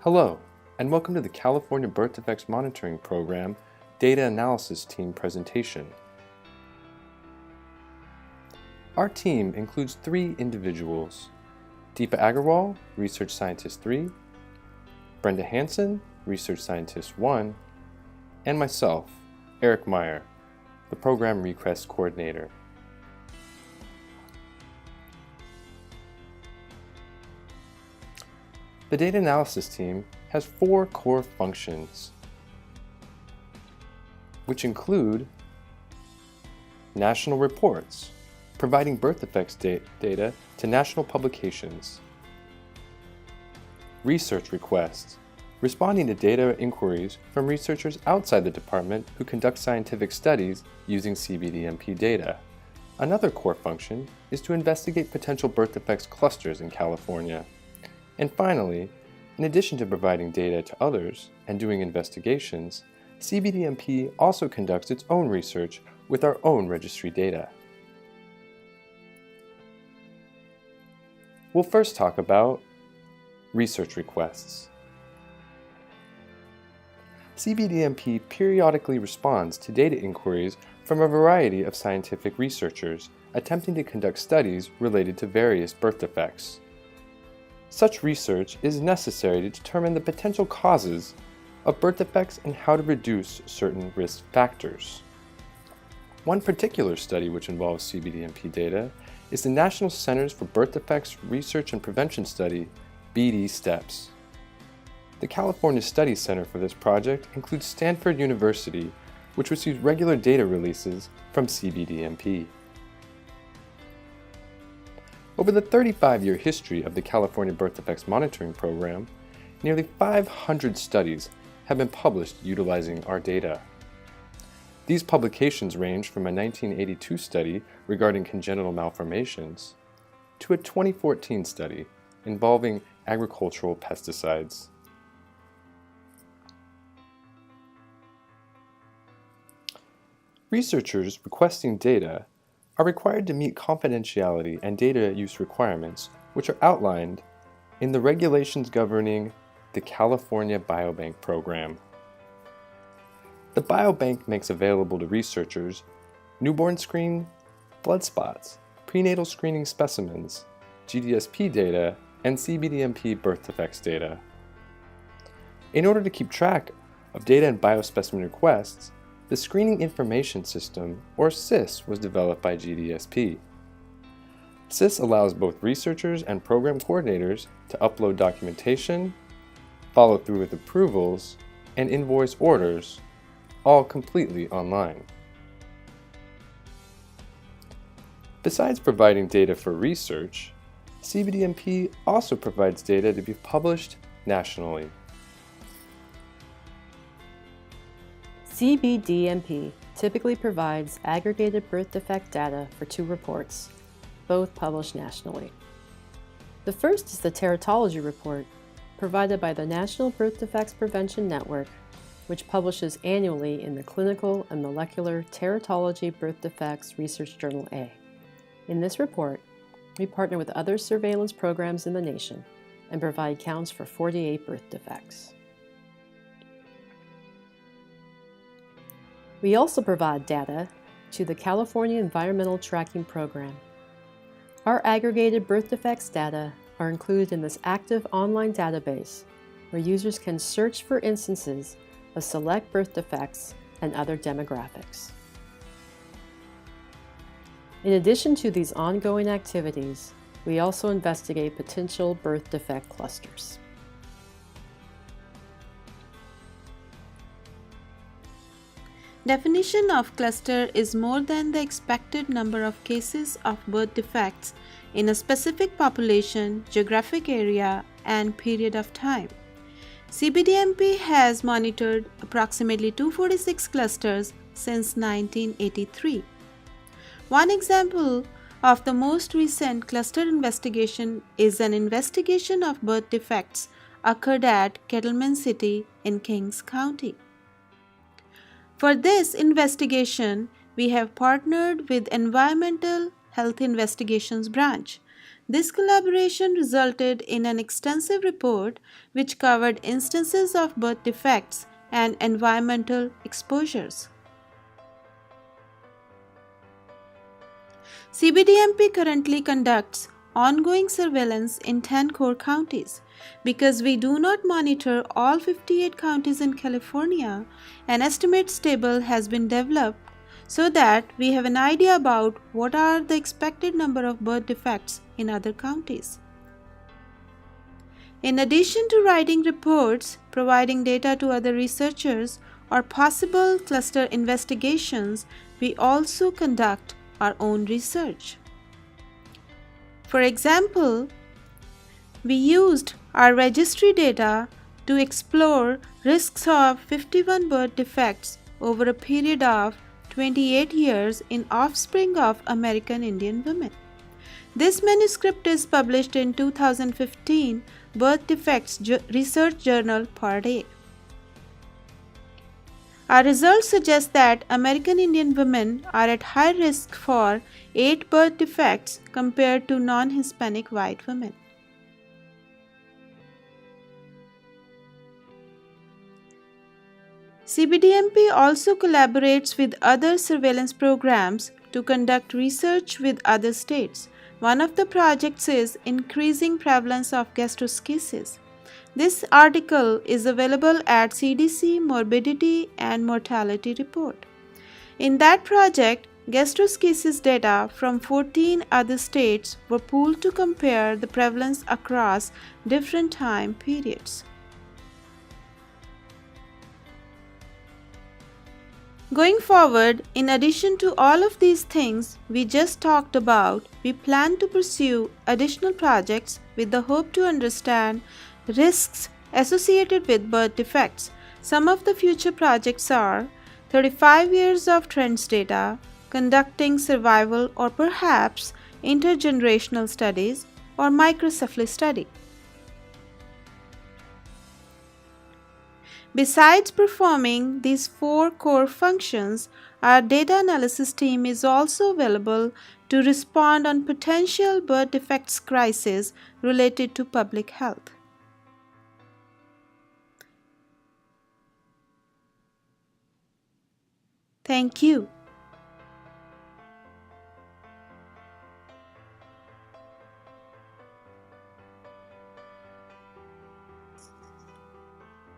Hello, and welcome to the California Birth Defects Monitoring Program Data Analysis Team presentation. Our team includes 3 individuals: Deepa Agarwal, Research Scientist 3, Brenda Hansen, Research Scientist 1, and myself, Eric Meyer, the Program Request Coordinator. The data analysis team has 4 core functions, which include national reports, providing birth defects data to national publications; research requests, responding to data inquiries from researchers outside the department who conduct scientific studies using CBDMP data. Another core function is to investigate potential birth defects clusters in California. And finally, in addition to providing data to others and doing investigations, CBDMP also conducts its own research with our own registry data. We'll first talk about research requests. CBDMP periodically responds to data inquiries from a variety of scientific researchers attempting to conduct studies related to various birth defects. Such research is necessary to determine the potential causes of birth defects and how to reduce certain risk factors. One particular study which involves CBDMP data is the National Centers for Birth Defects Research and Prevention study, BD-STEPS. The California Study Center for this project includes Stanford University, which receives regular data releases from CBDMP. Over the 35-year history of the California Birth Defects Monitoring Program, nearly 500 studies have been published utilizing our data. These publications range from a 1982 study regarding congenital malformations to a 2014 study involving agricultural pesticides. Researchers requesting data are required to meet confidentiality and data use requirements, which are outlined in the regulations governing the California Biobank Program. The Biobank makes available to researchers newborn screen blood spots, prenatal screening specimens, GDSP data, and CBDMP birth defects data. In order to keep track of data and biospecimen requests, the Screening Information System, or SIS, was developed by GDSP. SIS allows both researchers and program coordinators to upload documentation, follow through with approvals, and invoice orders, all completely online. Besides providing data for research, CBDMP also provides data to be published nationally. CBDMP typically provides aggregated birth defect data for 2 reports, both published nationally. The first is the Teratology Report, provided by the National Birth Defects Prevention Network, which publishes annually in the Clinical and Molecular Teratology Birth Defects Research Journal A. In this report, we partner with other surveillance programs in the nation and provide counts for 48 birth defects. We also provide data to the California Environmental Tracking Program. Our aggregated birth defects data are included in this active online database where users can search for instances of select birth defects and other demographics. In addition to these ongoing activities, we also investigate potential birth defect clusters. Definition of cluster is more than the expected number of cases of birth defects in a specific population, geographic area, and period of time. CBDMP has monitored approximately 246 clusters since 1983. One example of the most recent cluster investigation is an investigation of birth defects occurred at Kettleman City in Kings County. For this investigation, we have partnered with Environmental Health Investigations Branch. This collaboration resulted in an extensive report which covered instances of birth defects and environmental exposures. CBDMP currently conducts ongoing surveillance in 10 core counties. Because we do not monitor all 58 counties in California, an estimates table has been developed so that we have an idea about what are the expected number of birth defects in other counties. In addition to writing reports, providing data to other researchers, or possible cluster investigations, we also conduct our own research. For example, we used our registry data to explore risks of 51 birth defects over a period of 28 years in offspring of American Indian women. This manuscript is published in 2015 Birth Defects Research Journal Part A. Our results suggest that American Indian women are at high risk for 8 birth defects compared to non-Hispanic white women. CBDMP also collaborates with other surveillance programs to conduct research with other states. One of the projects is Increasing Prevalence of Gastroschisis. This article is available at CDC Morbidity and Mortality Report. In that project, gastroschisis data from 14 other states were pooled to compare the prevalence across different time periods. Going forward, in addition to all of these things we just talked about, we plan to pursue additional projects with the hope to understand risks associated with birth defects. Some of the future projects are 35 years of trends data, conducting survival or perhaps intergenerational studies, or microcephaly study. Besides performing these 4 core functions, our data analysis team is also available to respond on potential birth defects crises related to public health. Thank you.